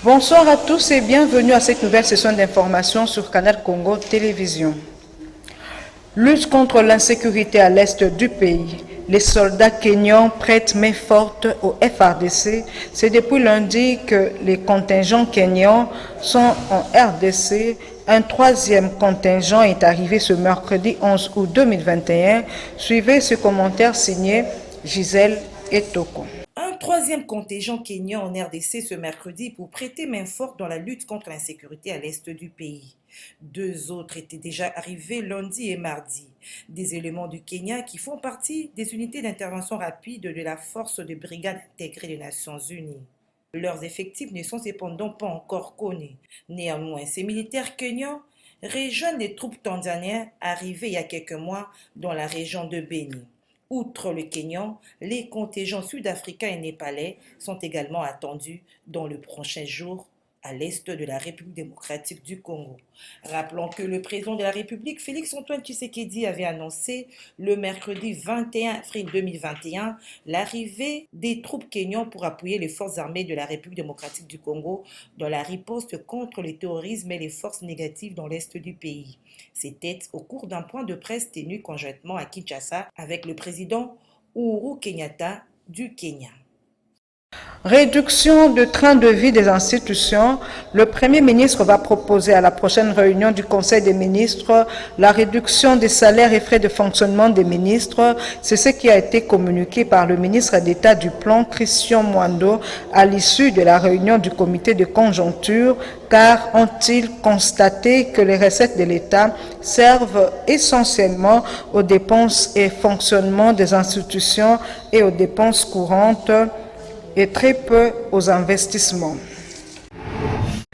Bonsoir à tous et bienvenue à cette nouvelle session d'information sur Canal Congo Télévision. Lutte contre l'insécurité à l'est du pays. Les soldats kenyans prêtent main forte au FRDC. C'est depuis lundi que les contingents kenyans sont en RDC. Un troisième contingent est arrivé ce mercredi 11 août 2021. Suivez ce commentaire signé Gisèle Etoko. Un troisième contingent kényan en RDC ce mercredi pour prêter main forte dans la lutte contre l'insécurité à l'est du pays. Deux autres étaient déjà arrivés lundi et mardi. Des éléments du Kenya qui font partie des unités d'intervention rapide de la force de brigade intégrée des Nations Unies. Leurs effectifs ne sont cependant pas encore connus. Néanmoins, ces militaires kenyans rejoignent les troupes tanzaniennes arrivées il y a quelques mois dans la région de Beni. Outre le Kenyan, les contingents sud-africains et népalais sont également attendus dans le prochain jour à l'est de la République démocratique du Congo. Rappelons que le président de la République, Félix-Antoine Tshisekedi, avait annoncé le mercredi 21 avril 2021 l'arrivée des troupes kenyans pour appuyer les forces armées de la République démocratique du Congo dans la riposte contre le terrorisme et les forces négatives dans l'est du pays. C'était au cours d'un point de presse tenu conjointement à Kinshasa avec le président Uhuru Kenyatta du Kenya. Réduction du train de vie des institutions. Le Premier ministre va proposer à la prochaine réunion du Conseil des ministres la réduction des salaires et frais de fonctionnement des ministres. C'est ce qui a été communiqué par le ministre d'État du Plan, Christian Mwando, à l'issue de la réunion du comité de conjoncture, car ont-ils constaté que les recettes de l'État servent essentiellement aux dépenses et fonctionnement des institutions et aux dépenses courantes, et très peu aux investissements.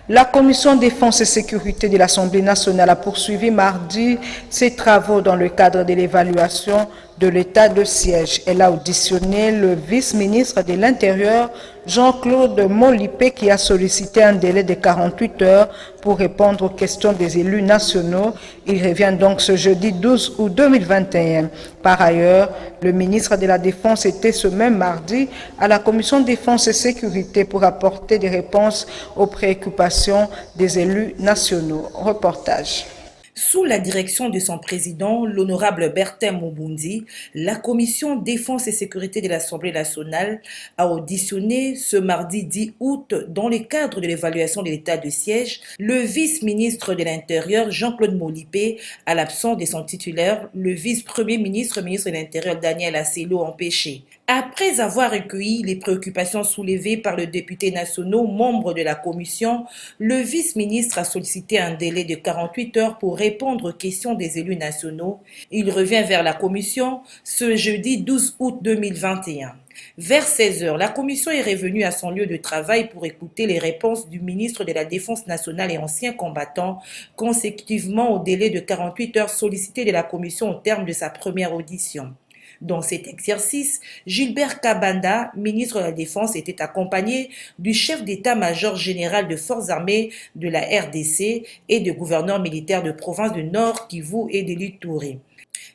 La Commission défense et sécurité de l'Assemblée nationale a poursuivi mardi ses travaux dans le cadre de l'évaluation de l'état de siège. Elle a auditionné le vice-ministre de l'Intérieur, Jean-Claude Molipé, qui a sollicité un délai de 48 heures pour répondre aux questions des élus nationaux. Il revient donc ce jeudi 12 août 2021. Par ailleurs, le ministre de la Défense était ce même mardi à la Commission défense et sécurité pour apporter des réponses aux préoccupations des élus nationaux. Reportage. Sous la direction de son président, l'honorable Bertin Mobundi, la Commission défense et sécurité de l'Assemblée nationale a auditionné ce mardi 10 août, dans le cadre de l'évaluation de l'état de siège, le vice-ministre de l'Intérieur, Jean-Claude Molipé, à l'absence de son titulaire, le vice-premier ministre, ministre de l'Intérieur, Daniel Asselo, empêché. Après avoir recueilli les préoccupations soulevées par le député national, membre de la commission, le vice-ministre a sollicité un délai de 48 heures pour répondre aux questions des élus nationaux. Il revient vers la commission ce jeudi 12 août 2021. Vers 16 heures, la commission est revenue à son lieu de travail pour écouter les réponses du ministre de la Défense nationale et ancien combattant, consécutivement au délai de 48 heures sollicité de la commission au terme de sa première audition. Dans cet exercice, Gilbert Kabanda, ministre de la Défense, était accompagné du chef d'état-major général de forces armées de la RDC et de gouverneurs militaires de province du Nord Kivu et de l'Ituri.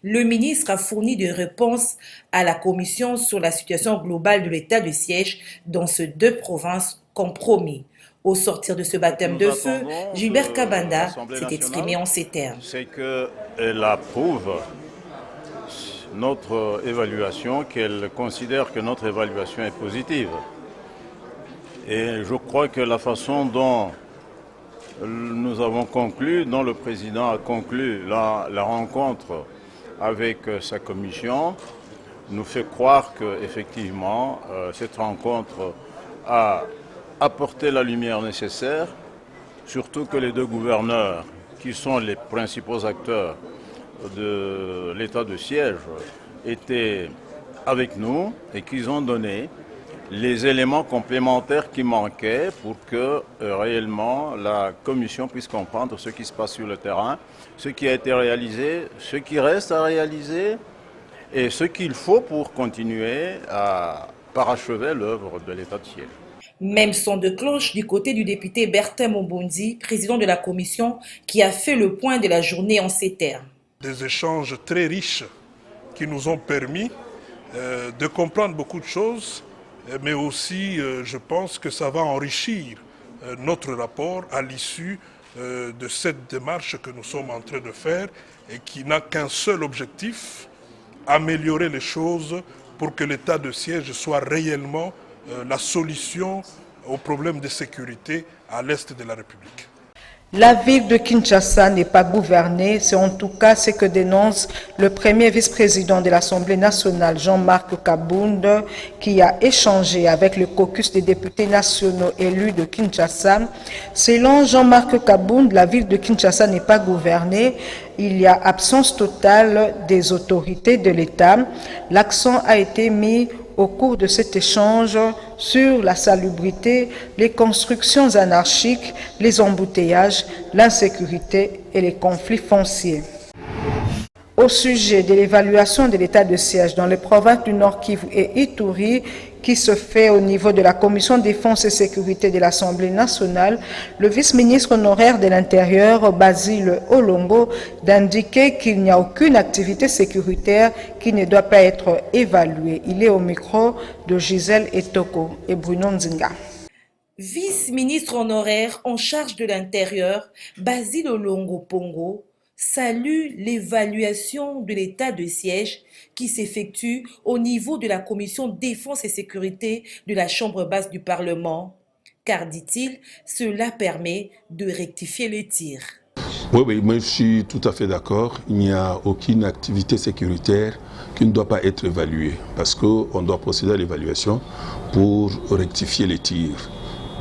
Le ministre a fourni des réponses à la commission sur la situation globale de l'état de siège dans ces deux provinces compromis. Au sortir de ce baptême de feu, Gilbert Kabanda s'est exprimé en ces termes. C'est qu'elle approuve notre évaluation, qu'elle considère que notre évaluation est positive. Et je crois que la façon dont nous avons conclu, dont le président a conclu la rencontre avec sa commission, nous fait croire qu'effectivement, cette rencontre a apporté la lumière nécessaire, surtout que les deux gouverneurs, qui sont les principaux acteurs de l'état de siège, étaient avec nous et qu'ils ont donné les éléments complémentaires qui manquaient pour que réellement la commission puisse comprendre ce qui se passe sur le terrain, ce qui a été réalisé, ce qui reste à réaliser et ce qu'il faut pour continuer à parachever l'œuvre de l'état de siège. Même son de cloche du côté du député Bertin Mobundi, président de la commission, qui a fait le point de la journée en ces termes. Des échanges très riches qui nous ont permis de comprendre beaucoup de choses, mais aussi je pense que ça va enrichir notre rapport à l'issue de cette démarche que nous sommes en train de faire et qui n'a qu'un seul objectif, améliorer les choses pour que l'état de siège soit réellement la solution aux problèmes de sécurité à l'est de la République. La ville de Kinshasa n'est pas gouvernée, c'est en tout cas ce que dénonce le premier vice-président de l'Assemblée nationale, Jean-Marc Kabound, qui a échangé avec le caucus des députés nationaux élus de Kinshasa. Selon Jean-Marc Kabound, la ville de Kinshasa n'est pas gouvernée, il y a absence totale des autorités de l'État. L'accent a été mis au cours de cet échange sur la salubrité, les constructions anarchiques, les embouteillages, l'insécurité et les conflits fonciers. Au sujet de l'évaluation de l'état de siège dans les provinces du Nord Kivu et Ituri, qui se fait au niveau de la Commission défense et sécurité de l'Assemblée nationale, le vice-ministre honoraire de l'Intérieur, Basile Olongo, d'indiquer qu'il n'y a aucune activité sécuritaire qui ne doit pas être évaluée. Il est au micro de Gisèle Etoko et Bruno Nzinga. Vice-ministre honoraire en charge de l'Intérieur, Basile Olongo Pongo, salue l'évaluation de l'état de siège qui s'effectue au niveau de la Commission défense et sécurité de la Chambre basse du Parlement, car, dit-il, cela permet de rectifier les tirs. Oui, moi je suis tout à fait d'accord. Il n'y a aucune activité sécuritaire qui ne doit pas être évaluée, parce qu'on doit procéder à l'évaluation pour rectifier les tirs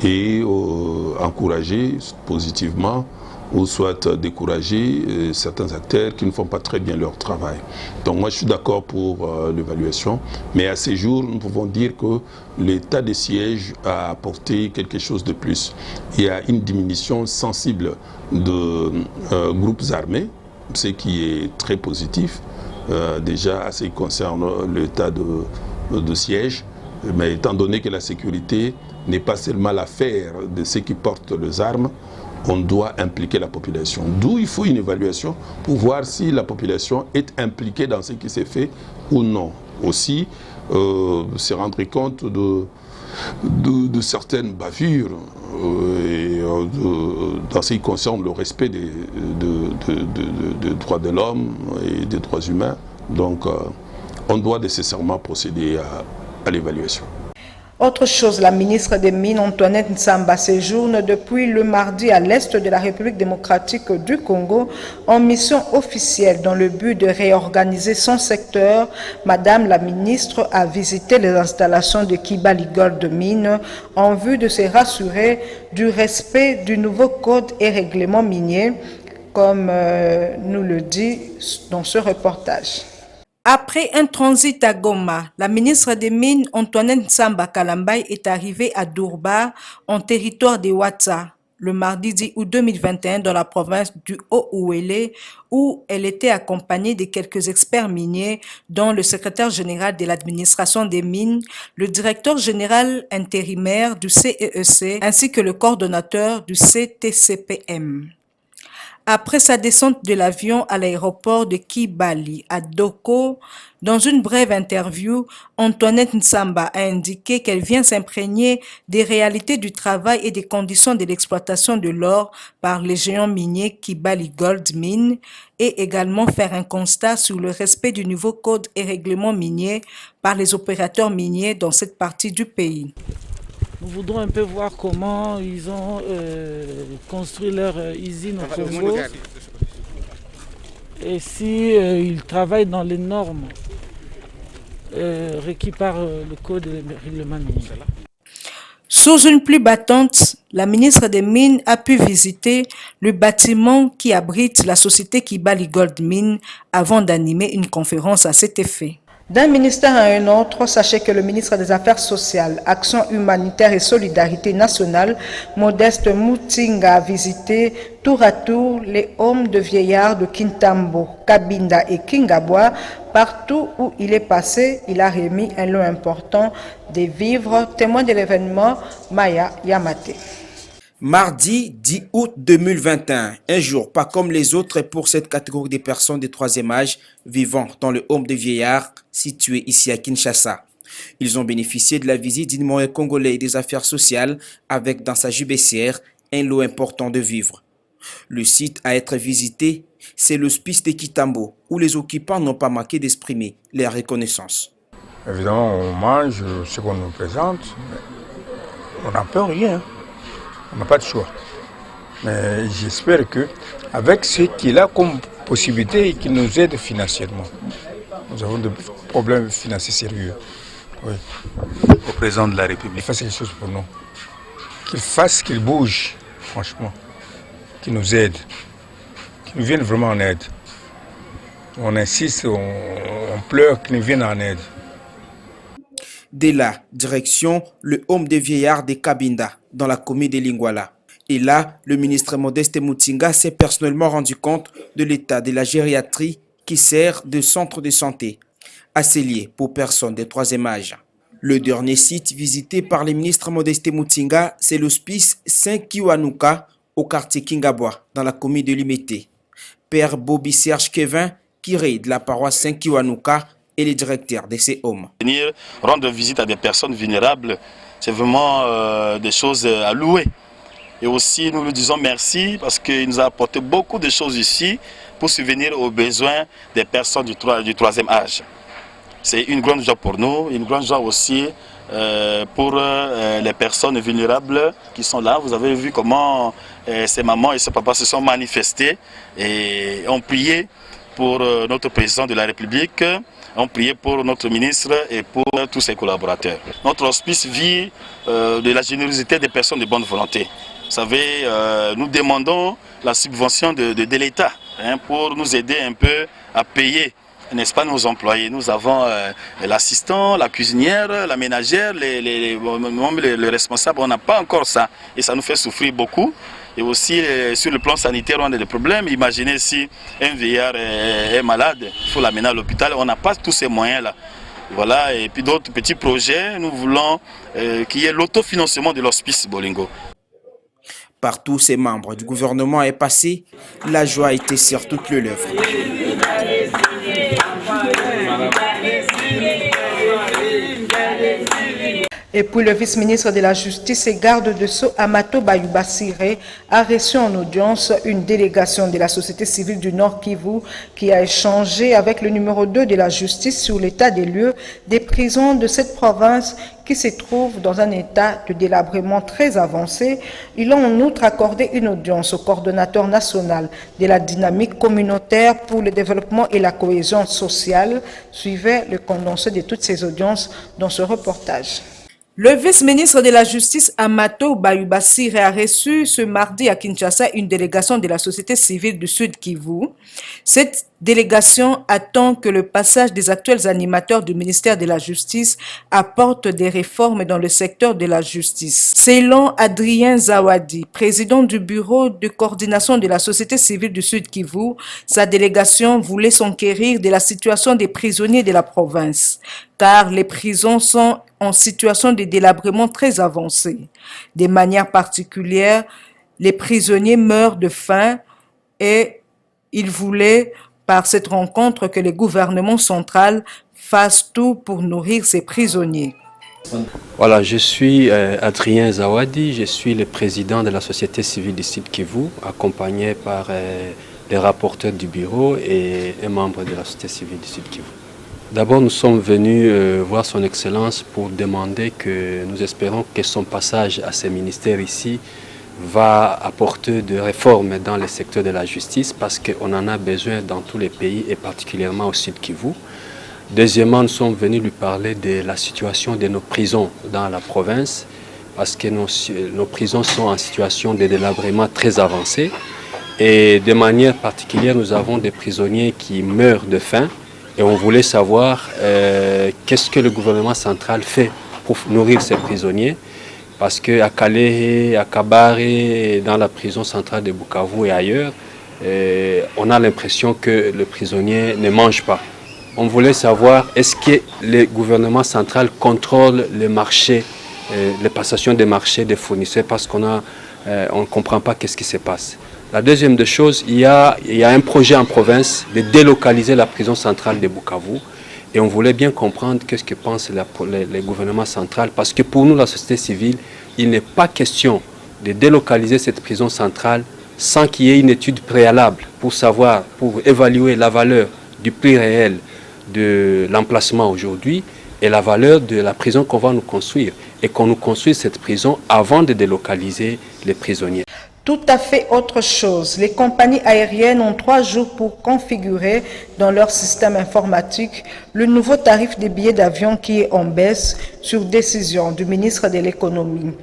et encourager positivement ou soit décourager certains acteurs qui ne font pas très bien leur travail. Donc moi je suis d'accord pour l'évaluation, mais à ces jours nous pouvons dire que l'état de siège a apporté quelque chose de plus. Il y a une diminution sensible de groupes armés, ce qui est très positif déjà à ce qui concerne l'état de siège, mais étant donné que la sécurité n'est pas seulement l'affaire de ceux qui portent les armes, on doit impliquer la population. D'où il faut une évaluation pour voir si la population est impliquée dans ce qui s'est fait ou non. Aussi, se rendre compte de certaines bavures dans ce qui concerne le respect des droits de l'homme et des droits humains. Donc, on doit nécessairement procéder à l'évaluation. Autre chose, la ministre des Mines, Antoinette Nsamba, séjourne depuis le mardi à l'est de la République démocratique du Congo en mission officielle dans le but de réorganiser son secteur. Madame la ministre a visité les installations de Kibali Gold Mine en vue de se rassurer du respect du nouveau code et règlement minier, comme nous le dit dans ce reportage. Après un transit à Goma, la ministre des Mines, Antoinette Nsamba Kalambay, est arrivée à Durba, en territoire de Ouatsa, le mardi 10 août 2021 dans la province du Haut-Ouélé, où elle était accompagnée de quelques experts miniers, dont le secrétaire général de l'administration des mines, le directeur général intérimaire du CEEC, ainsi que le coordonnateur du CTCPM. Après sa descente de l'avion à l'aéroport de Kibali, à Doko, dans une brève interview, Antoinette Nsamba a indiqué qu'elle vient s'imprégner des réalités du travail et des conditions de l'exploitation de l'or par les géants miniers Kibali Gold Mine et également faire un constat sur le respect du nouveau code et règlement minier par les opérateurs miniers dans cette partie du pays. Nous voudrons un peu voir comment ils ont construit leur usine au Congo et si ils travaillent dans les normes requises par le code et le règlement minier. Sous une pluie battante, la ministre des Mines a pu visiter le bâtiment qui abrite la société Kibali Gold Mine avant d'animer une conférence à cet effet. D'un ministère à un autre, sachez que le ministre des Affaires sociales, Action humanitaire et solidarité nationale, Modeste Mutinga, a visité tour à tour les hommes de vieillards de Kintambo, Kabinda et Kingabwa. Partout où il est passé, il a remis un lot important des vivres. Témoin de l'événement, Maya Yamate. Mardi 10 août 2021, un jour pas comme les autres pour cette catégorie de personnes de troisième âge vivant dans le home de vieillards situé ici à Kinshasa. Ils ont bénéficié de la visite du numéro congolais des affaires sociales avec dans sa judiciaire un lot important de vivres. Le site à être visité, c'est l'hospice de Kitambo, où les occupants n'ont pas manqué d'exprimer leur reconnaissance. Évidemment, on mange ce qu'on nous présente, mais on n'a peur rien. On n'a pas de choix. Mais j'espère qu'avec ce qu'il a comme possibilité, qu'il nous aide financièrement. Nous avons des problèmes financiers sérieux. Oui. Au président de la République. Qu'il fasse quelque chose pour nous. Qu'il fasse, qu'il bouge, franchement. Qu'il nous aide. Qu'il nous vienne vraiment en aide. On insiste, on pleure, qu'il nous vienne en aide. Dès là, direction le home des vieillards de Kabinda, dans la commune de Lingwala. Et là, le ministre Modeste Mutinga s'est personnellement rendu compte de l'état de la gériatrie qui sert de centre de santé à Célier pour personnes de troisième âge. Le dernier site visité par le ministre Modeste Mutinga, c'est l'hospice Saint-Kiwanuka au quartier Kingabois, dans la commune de Limete. Père Bobby Serge Kevin, curé de la paroisse Saint-Kiwanuka, et le directeur de ces hommes. Venir rendre visite à des personnes vulnérables, c'est vraiment des choses à louer. Et aussi, nous lui disons merci parce qu'il nous a apporté beaucoup de choses ici pour subvenir aux besoins des personnes du troisième âge. C'est une grande joie pour nous, une grande joie aussi pour les personnes vulnérables qui sont là. Vous avez vu comment ces mamans et ces papas se sont manifestés et ont prié pour notre président de la République, ont prié pour notre ministre et pour tous ses collaborateurs. Notre hospice vit de la générosité des personnes de bonne volonté. Vous savez, nous demandons la subvention de l'État pour nous aider un peu à payer, n'est-ce pas, nos employés. Nous avons l'assistant, la cuisinière, la ménagère, les responsables. On n'a pas encore ça et ça nous fait souffrir beaucoup. Et aussi, sur le plan sanitaire, on a des problèmes. Imaginez si un vieillard est malade, il faut l'amener à l'hôpital. On n'a pas tous ces moyens-là. Voilà, et puis d'autres petits projets, nous voulons qu'il y ait l'autofinancement de l'hospice Bolingo. Partout, ces membres du gouvernement est passé, la joie était sur toutes les lèvres. Et puis le vice-ministre de la Justice et garde de Sceaux, Amato Bayuba Siré, a reçu en audience une délégation de la société civile du Nord Kivu qui a échangé avec le numéro 2 de la justice sur l'état des lieux des prisons de cette province qui se trouve dans un état de délabrement très avancé. Ils ont en outre accordé une audience au coordonnateur national de la dynamique communautaire pour le développement et la cohésion sociale. Suivez le condensé de toutes ces audiences dans ce reportage. Le vice-ministre de la Justice, Amato Bayuba Siré, a reçu ce mardi à Kinshasa une délégation de la société civile du Sud Kivu. Cette délégation attend que le passage des actuels animateurs du ministère de la Justice apporte des réformes dans le secteur de la justice. Selon Adrien Zawadi, président du bureau de coordination de la société civile du Sud Kivu, sa délégation voulait s'enquérir de la situation des prisonniers de la province, car les prisons sont en situation de délabrement très avancé. De manière particulière, les prisonniers meurent de faim et il voulait par cette rencontre que le gouvernement central fasse tout pour nourrir ces prisonniers. Voilà, je suis Adrien Zawadi, je suis le président de la société civile du Sud Kivu, accompagné par les rapporteurs du bureau et un membre de la société civile du Sud Kivu. D'abord, nous sommes venus voir son Excellence pour demander que nous espérons que son passage à ces ministères ici va apporter des réformes dans le secteur de la justice parce qu'on en a besoin dans tous les pays et particulièrement au Sud Kivu. Deuxièmement, nous sommes venus lui parler de la situation de nos prisons dans la province parce que nos prisons sont en situation de délabrement très avancé et de manière particulière, nous avons des prisonniers qui meurent de faim. Et on voulait savoir qu'est-ce que le gouvernement central fait pour nourrir ces prisonniers. Parce qu'à Calais, à Kabare, dans la prison centrale de Bukavu et ailleurs, on a l'impression que le prisonnier ne mange pas. On voulait savoir est-ce que le gouvernement central contrôle les marchés, les passations des marchés des fournisseurs parce qu'on ne comprend pas qu'est-ce qui se passe. La deuxième chose, il y a un projet en province de délocaliser la prison centrale de Bukavu Et on voulait bien comprendre qu'est-ce que pense les gouvernements centraux, parce que pour nous, la société civile, il n'est pas question de délocaliser cette prison centrale sans qu'il y ait une étude préalable pour savoir, pour évaluer la valeur du prix réel de l'emplacement aujourd'hui et la valeur de la prison qu'on va nous construire. Et qu'on nous construise cette prison avant de délocaliser les prisonniers. Tout à fait autre chose. Les compagnies aériennes ont 3 jours pour configurer dans leur système informatique le nouveau tarif des billets d'avion qui est en baisse sur décision du ministre de l'économie.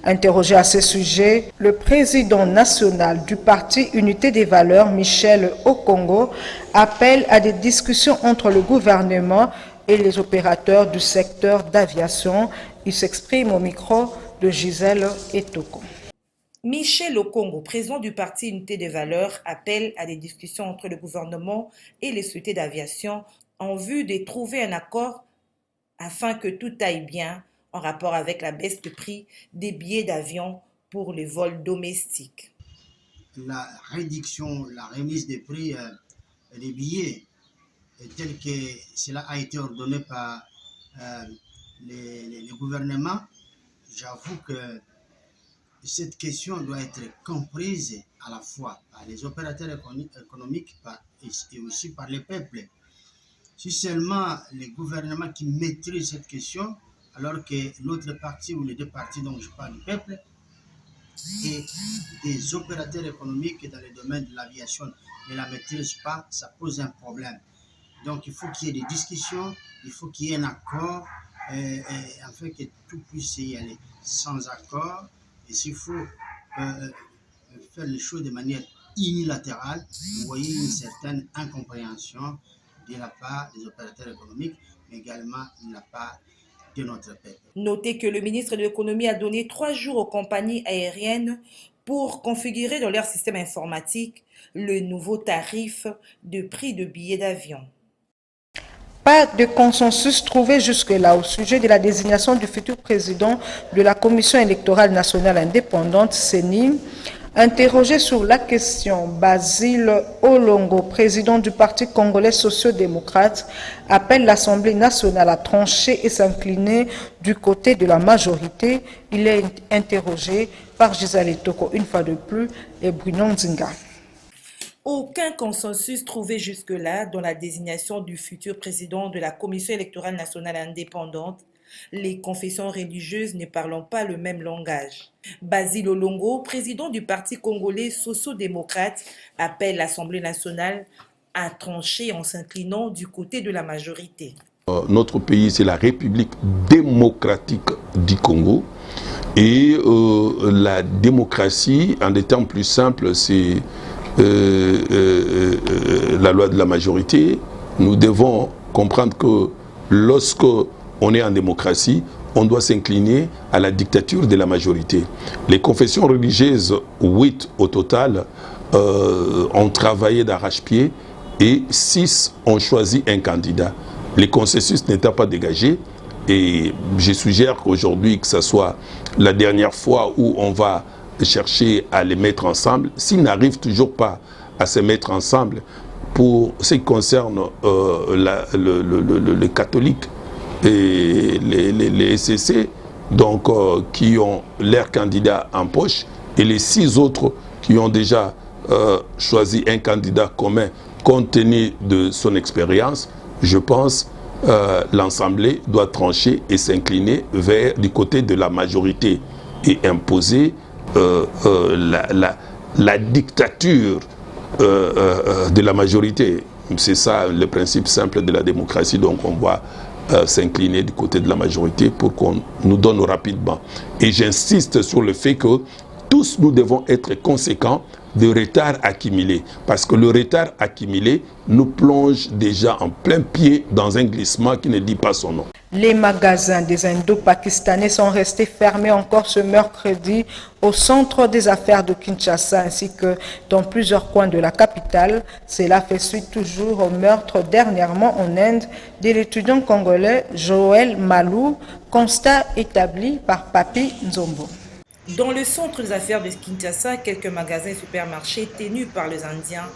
Interrogé à ce sujet, le président national du parti Unité des Valeurs, Michel Okongo, appelle à des discussions entre le gouvernement et les opérateurs du secteur d'aviation. Il s'exprime au micro de Gisèle Etoko. Michel Okongo, président du parti Unité des Valeurs, appelle à des discussions entre le gouvernement et les sociétés d'aviation en vue de trouver un accord afin que tout aille bien en rapport avec la baisse de prix des billets d'avion pour les vols domestiques. La réduction, la remise des prix des billets, tel que cela a été ordonné par les gouvernements, j'avoue que cette question doit être comprise à la fois par les opérateurs économiques et aussi par le peuple. Si seulement les gouvernements qui maîtrisent cette question, alors que l'autre partie ou les deux parties dont je parle, le peuple, et des opérateurs économiques dans le domaine de l'aviation ne la maîtrisent pas, ça pose un problème. Donc il faut qu'il y ait des discussions, il faut qu'il y ait un accord, afin que tout puisse y aller. Sans accord, et s'il faut faire les choses de manière unilatérale, vous voyez une certaine incompréhension de la part des opérateurs économiques, mais également de la part de notre peuple. Notez que le ministre de l'économie a donné 3 jours aux compagnies aériennes pour configurer dans leur système informatique le nouveau tarif de prix de billets d'avion. Pas de consensus trouvé jusque-là au sujet de la désignation du futur président de la Commission électorale nationale indépendante, CENI. Interrogé sur la question, Basile Olongo, président du Parti congolais socio-démocrate, appelle l'Assemblée nationale à trancher et s'incliner du côté de la majorité. Il est interrogé par Gisèle Etoko une fois de plus et Bruno Nzinga. Aucun consensus trouvé jusque-là dans la désignation du futur président de la Commission électorale nationale indépendante, les confessions religieuses ne parlant pas le même langage. Basile Olongo, président du Parti congolais socio-démocrate, appelle l'Assemblée nationale à trancher en s'inclinant du côté de la majorité. Notre pays, c'est la République démocratique du Congo. Et la démocratie, en des termes plus simples, c'est la loi de la majorité. Nous devons comprendre que lorsque on est en démocratie, on doit s'incliner à la dictature de la majorité. Les confessions religieuses, 8 au total, ont travaillé d'arrache-pied et 6 ont choisi un candidat. Les consensus n'étaient pas dégagés et je suggère qu'aujourd'hui, que ce soit la dernière fois où on va chercher à les mettre ensemble, s'ils n'arrivent toujours pas à se mettre ensemble pour ce qui concerne les catholiques et les SCC, donc qui ont leurs candidats en poche, et les 6 autres qui ont déjà choisi un candidat commun compte tenu de son expérience, je pense l'Assemblée doit trancher et s'incliner vers du côté de la majorité et imposer la dictature de la majorité. C'est ça le principe simple de la démocratie. Donc on va s'incliner du côté de la majorité pour qu'on nous donne rapidement. Et j'insiste sur le fait que tous nous devons être conséquents de retard accumulé. Parce que le retard accumulé nous plonge déjà en plein pied dans un glissement qui ne dit pas son nom. Les magasins des Indo-Pakistanais sont restés fermés encore ce mercredi au centre des affaires de Kinshasa ainsi que dans plusieurs coins de la capitale. Cela fait suite toujours au meurtre dernièrement en Inde de l'étudiant congolais Joël Malou, constat établi par Papi Nzombo. Dans le centre des affaires de Kinshasa, quelques magasins et supermarchés tenus par les Indiens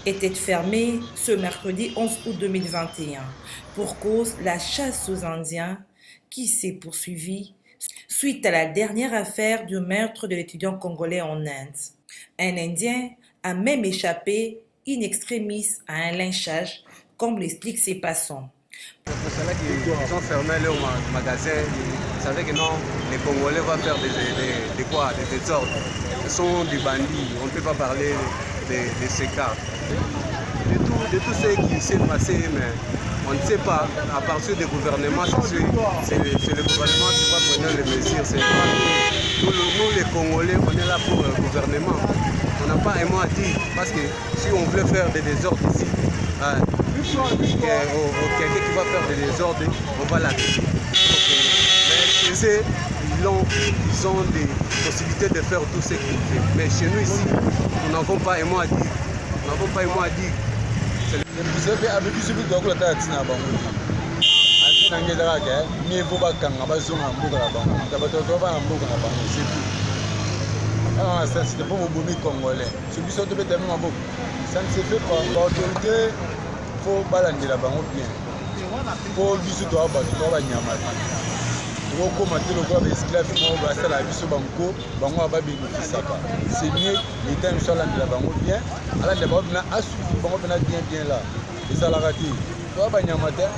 était fermée ce mercredi 11 août 2021 pour cause la chasse aux Indiens qui s'est poursuivie suite à la dernière affaire du meurtre de l'étudiant congolais en Inde. Un Indien a même échappé in extremis à un lynchage, comme l'expliquent ses passants. Ils ont fermé leur magasin, ils savaient que non, les Congolais vont faire des désordres. Ce sont des bandits, on ne peut pas parler de ces cas. De tout ce qui s'est passé, mais on ne sait pas, à partir du gouvernement, c'est le gouvernement qui va prendre les mesures. Nous les Congolais, on est là pour le gouvernement. On n'a pas un mot à dire, parce que si on veut faire des désordres ici, quelqu'un qui va faire des désordres, on va l'arrêter. Mais chez eux, ils ont des possibilités de faire tout ce qu'ils font. Mais chez nous ici, nous n'avons pas un mot à dire. Nous n'avons pas un mot à dire. C'était pour vous congolais. Celui qui peut tellement beau. Ça ne se fait pas. L'autorité, il faut balancer la banque bien. Pour lui, tu dois battre, tu dois gagner. Tu dois commenter le corps d'esclave, tu dois passer la vie sur banco, banco va bénéficier. C'est mieux, l'État est sur la banque bien. Alors, les banques a suivi, banque bien là. Et ça l'a raté. Tu dois gagner matin,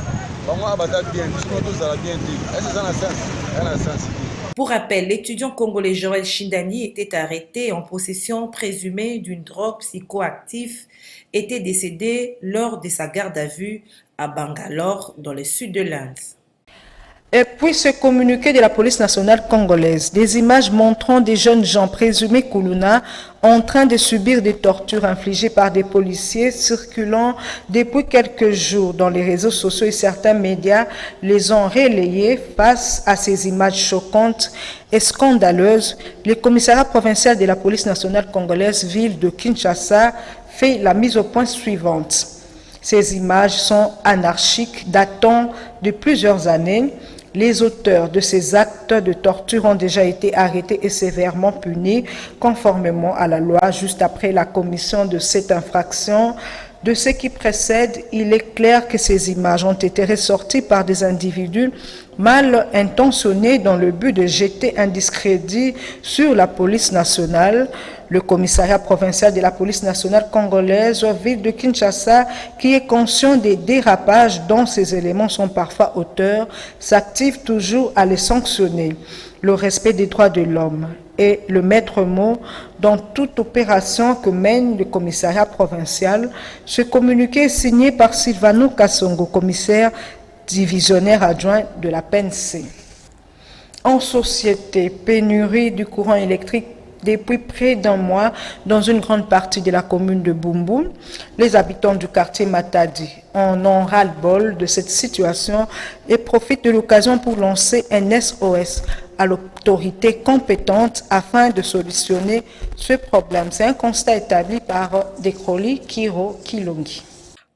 banco va battre bien, puisque tout ça va bien dit. Est-ce que ça a un sens? Ça a un sens. Pour rappel, l'étudiant congolais Joël Chindani était arrêté en possession présumée d'une drogue psychoactive, était décédé lors de sa garde à vue à Bangalore, dans le sud de l'Inde. Et puis ce communiqué de la police nationale congolaise, des images montrant des jeunes gens présumés Kuluna en train de subir des tortures infligées par des policiers circulant depuis quelques jours dans les réseaux sociaux et certains médias les ont relayés. Face à ces images choquantes et scandaleuses, le commissariat provincial de la police nationale congolaise, ville de Kinshasa, fait la mise au point suivante. Ces images sont anarchiques, datant de plusieurs années. Les auteurs de ces actes de torture ont déjà été arrêtés et sévèrement punis conformément à la loi. Juste après la commission de cette infraction, de ce qui précède, il est clair que ces images ont été ressorties par des individus mal intentionnés dans le but de jeter un discrédit sur la police nationale. Le commissariat provincial de la police nationale congolaise, ville de Kinshasa, qui est conscient des dérapages dont ces éléments sont parfois auteurs, s'active toujours à les sanctionner. Le respect des droits de l'homme est le maître mot dans toute opération que mène le commissariat provincial. Ce communiqué est signé par Silvano Kassongo, commissaire divisionnaire adjoint de la PNC. En société, pénurie du courant électrique depuis près d'un mois dans une grande partie de la commune de Bumbu. Les habitants du quartier Matadi en ont ras-le-bol de cette situation et profitent de l'occasion pour lancer un SOS à l'autorité compétente afin de solutionner ce problème. C'est un constat établi par Dekroli Kiro Kilongi.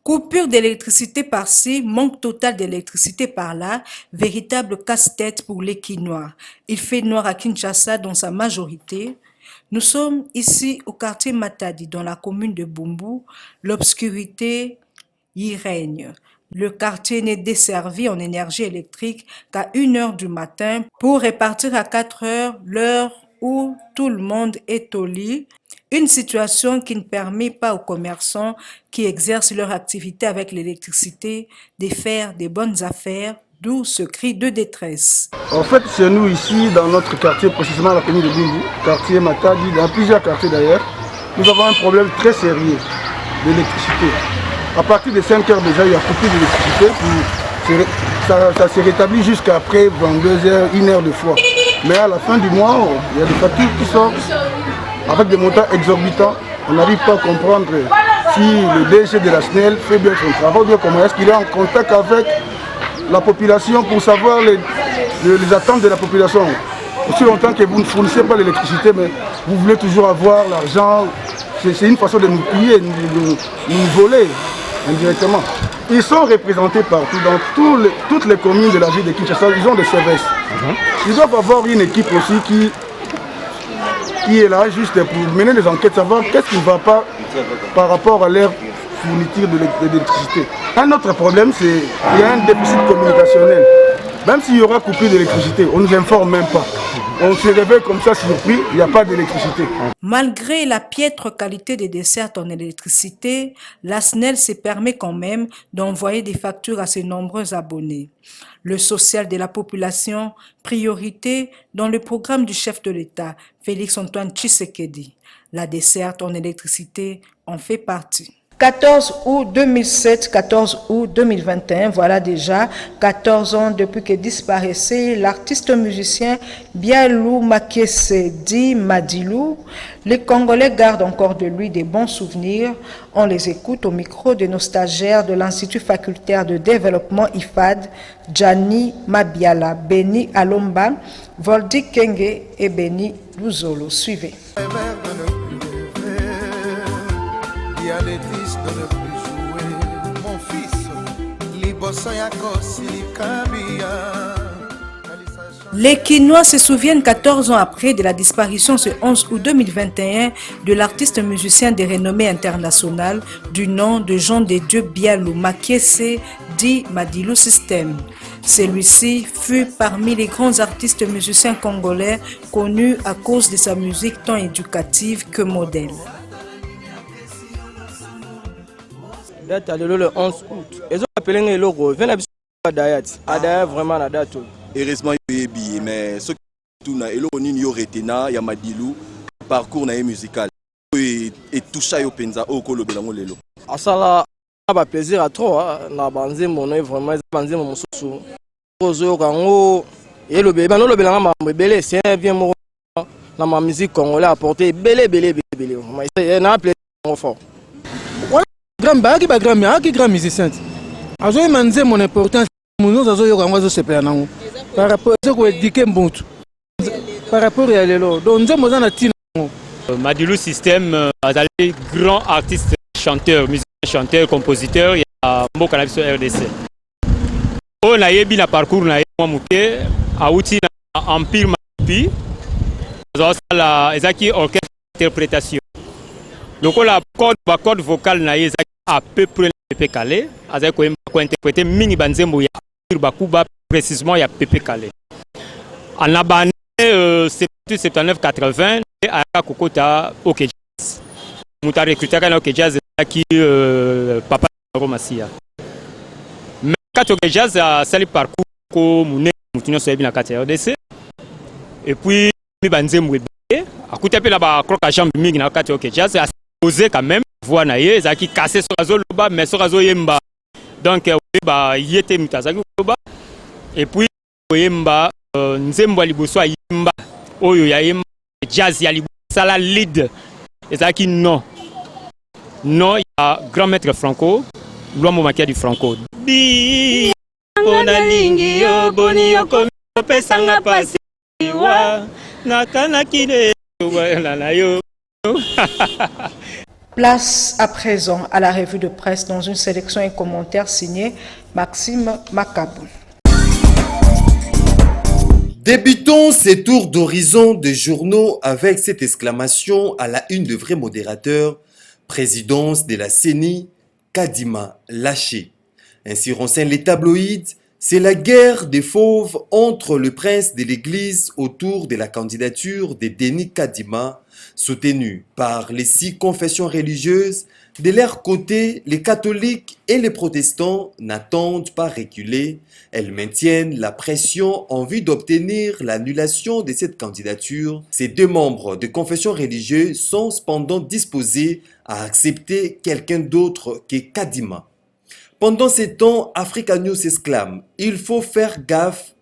Coupure d'électricité par-ci, manque total d'électricité par-là, véritable casse-tête pour les Kinois. Il fait noir à Kinshasa dans sa majorité. Nous sommes ici au quartier Matadi, dans la commune de Bumbu. L'obscurité y règne. Le quartier n'est desservi en énergie électrique qu'à 1h du matin pour répartir à 4h l'heure où tout le monde est au lit. Une situation qui ne permet pas aux commerçants qui exercent leur activité avec l'électricité de faire des bonnes affaires, d'où ce cri de détresse. En fait, chez nous ici, dans notre quartier, précisément la commune de Bumbu, quartier Matadi, dans plusieurs quartiers d'ailleurs, nous avons un problème très sérieux d'électricité. À partir de 5 heures déjà, il y a coupé d'électricité. Ça s'est rétabli jusqu'après 22h, 1h de fois. Mais à la fin du mois, il y a des factures qui sortent avec des montants exorbitants. On n'arrive pas à comprendre si le DG de la SNEL fait bien son travail, ou bien comment est-ce qu'il est en contact avec la population pour savoir les attentes de la population. Aussi longtemps que vous ne fournissez pas l'électricité, mais vous voulez toujours avoir l'argent. C'est une façon de nous piller, de nous voler indirectement. Ils sont représentés partout, dans toutes les communes de la ville de Kinshasa, ils ont des services. Ils doivent avoir une équipe aussi qui est là juste pour mener des enquêtes, savoir qu'est-ce qui ne va pas par rapport à leur fourniture d'électricité. Un autre problème, c'est qu'il y a un déficit communicationnel. Même s'il y aura coupure d'électricité, on ne nous informe même pas. On se réveille comme ça surpris, il n'y a pas d'électricité. Malgré la piètre qualité des dessertes en électricité, la SNEL se permet quand même d'envoyer des factures à ses nombreux abonnés. Le social de la population, priorité dans le programme du chef de l'État, Félix-Antoine Tshisekedi. La desserte en électricité en fait partie. 14 août 2007, 14 août 2021, voilà déjà 14 ans depuis que disparaissait l'artiste musicien Bialou Makesse dit Madilou. Les Congolais gardent encore de lui des bons souvenirs. On les écoute au micro de nos stagiaires de l'Institut facultaire de développement IFAD, Gianni Mabiala, Beni Alomba, Voldi Kenge et Beni Luzolo. Suivez. Les Quinois se souviennent 14 ans après de la disparition ce 11 août 2021 de l'artiste musicien de renommée internationale du nom de Jean de Dieu Bialou Makesse dit Madilou System. Celui-ci fut parmi les grands artistes musiciens congolais connus à cause de sa musique tant éducative que modèle. Date le 11 août. Ils ont appelé le logo. Venez à Dayat. À Dayat, vraiment, la date. Heureusement, il y a billet, mais ce qui est tout, il y a Madilou, parcours musical. Et tout ça, il y a Penza, au Kolo Belango Lelo. À ça, là, on a plaisir à trop. Na banze mon œuvre, vraiment, banze mon sous. Rozo, Rango, et le bébé, non, le Belango, ma belle, c'est bien mon. Dans ma musique congolaise, apporté belé. On a plaisir fort. Grand musicien. Azo manze mon importance muno azo yoka ngwazo sepela nango. Par rapport à ce que éduquer mbuntu. Par rapport à lelo. Donc nzembo za na tina. Madilou System azali grand artiste, chanteur, musicien, chanteur, compositeur ya mboka na biso RDC. On a yebi na parcours na mwa muke auti na Empire Mapi. Azo sala ezaki orchestre interprétation. Donc la corde vocale na ezaki à peu près Pépé Calé, avec quoi interpréter mini banzembo ya Bakuba précisément ya Pépé Calé. En abané 79-80 à Kokota OK Jazz. Muta recruté kana OK Jazz qui papa Romasia. Mais quand OK Jazz a sali parcours ko mune mutinyo so ebina kati RDC. Et puis mi banzembo ebe akuta pe la ba croque jambe mingi na kati OK Jazz a posé quand même voix naie zaki cassé sur azo loba mais sur azo yemba donc ba yete mutazaki loba et puis yemba nzembo liboso yemba oyo ya yemba jazz ya liboso sala lead ezaki non ya grand maître Franco Luambo Makia du Franco bi ona lingi yo boni yo kopesanga pasi wa nakana kide na yo. Place à présent à la revue de presse dans une sélection et commentaires signés Maxime Macabou. Débutons ces tours d'horizon des journaux avec cette exclamation à la une de vrai modérateur, présidence de la CENI, Kadima lâché. Ainsi renseignent les tabloïds, c'est la guerre des fauves entre le prince de l'église autour de la candidature de Denis Kadima, soutenue par les 6 confessions religieuses. De leur côté, les catholiques et les protestants n'attendent pas reculer. Elles maintiennent la pression en vue d'obtenir l'annulation de cette candidature. Ces 2 membres de confessions religieuses sont cependant disposés à accepter quelqu'un d'autre que Kadima. Pendant ces temps, Africa News s'exclame « Il faut faire gaffe ».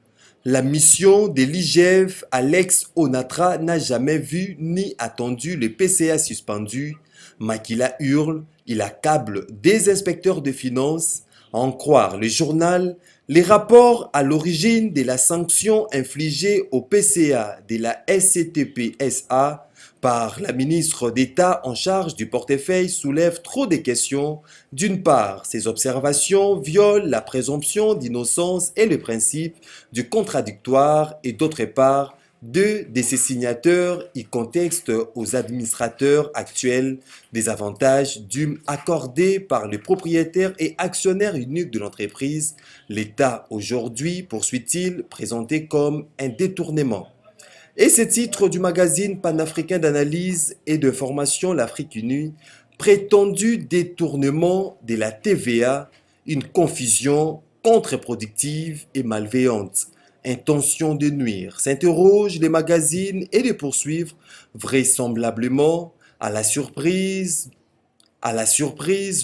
La mission de l'IGF, Alex Onatra, n'a jamais vu ni attendu le PCA suspendu. Makila hurle, il accable des inspecteurs de finances. À en croire le journal, les rapports à l'origine de la sanction infligée au PCA de la SCTP-SA par la ministre d'État en charge du portefeuille soulèvent trop de questions. D'une part, ces observations violent la présomption d'innocence et le principe du contradictoire et d'autre part, Deux de ses signateurs y contextent aux administrateurs actuels des avantages dûs accordés par le propriétaire et actionnaire unique de l'entreprise, l'État aujourd'hui, poursuit-il, présenté comme un détournement. Et ce titre du magazine panafricain d'analyse et de formation L'Afrique Unie, prétendu détournement de la TVA, une confusion contre-productive et malveillante. Intention de nuire, s'interroge les magazines et de poursuivre, vraisemblablement, à la surprise,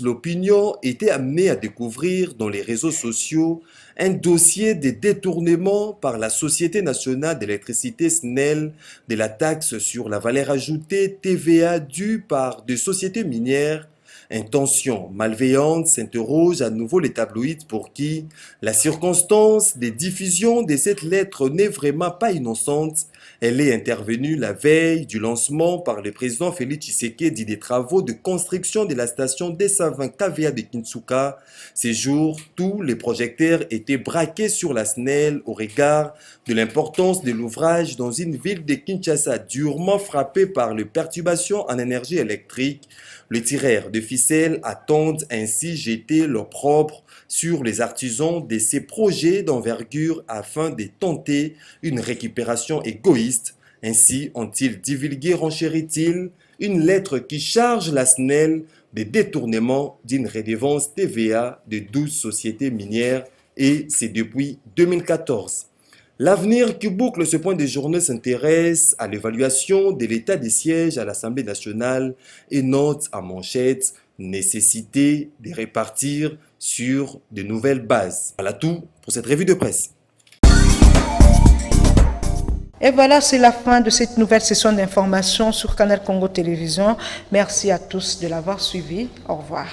l'opinion était amenée à découvrir dans les réseaux sociaux un dossier de détournement par la Société nationale d'électricité SNEL de la taxe sur la valeur ajoutée TVA due par des sociétés minières. Intention malveillante, s'interroge à nouveau les tabloïds pour qui la circonstance des diffusions de cette lettre n'est vraiment pas innocente. Elle est intervenue la veille du lancement par le président Félix Tshisekedi des travaux de construction de la station Dessa-20 kVA de Kinshasa. Ces jours, tous les projecteurs étaient braqués sur la SNEL au regard de l'importance de l'ouvrage dans une ville de Kinshasa durement frappée par les perturbations en énergie électrique. Les tireurs de ficelles attendent ainsi jeter l'opprobre sur les artisans de ces projets d'envergure afin de tenter une récupération égoïste. Ainsi ont-ils divulgué, renchérit-il, une lettre qui charge la SNEL de détournement d'une redevance TVA de 12 sociétés minières et c'est depuis 2014. L'avenir qui boucle ce point de journée s'intéresse à l'évaluation de l'état des sièges à l'Assemblée nationale et note en manchette nécessité de répartir sur de nouvelles bases. Voilà tout pour cette revue de presse. Et voilà, c'est la fin de cette nouvelle session d'information sur Canal Congo Télévision. Merci à tous de l'avoir suivi. Au revoir.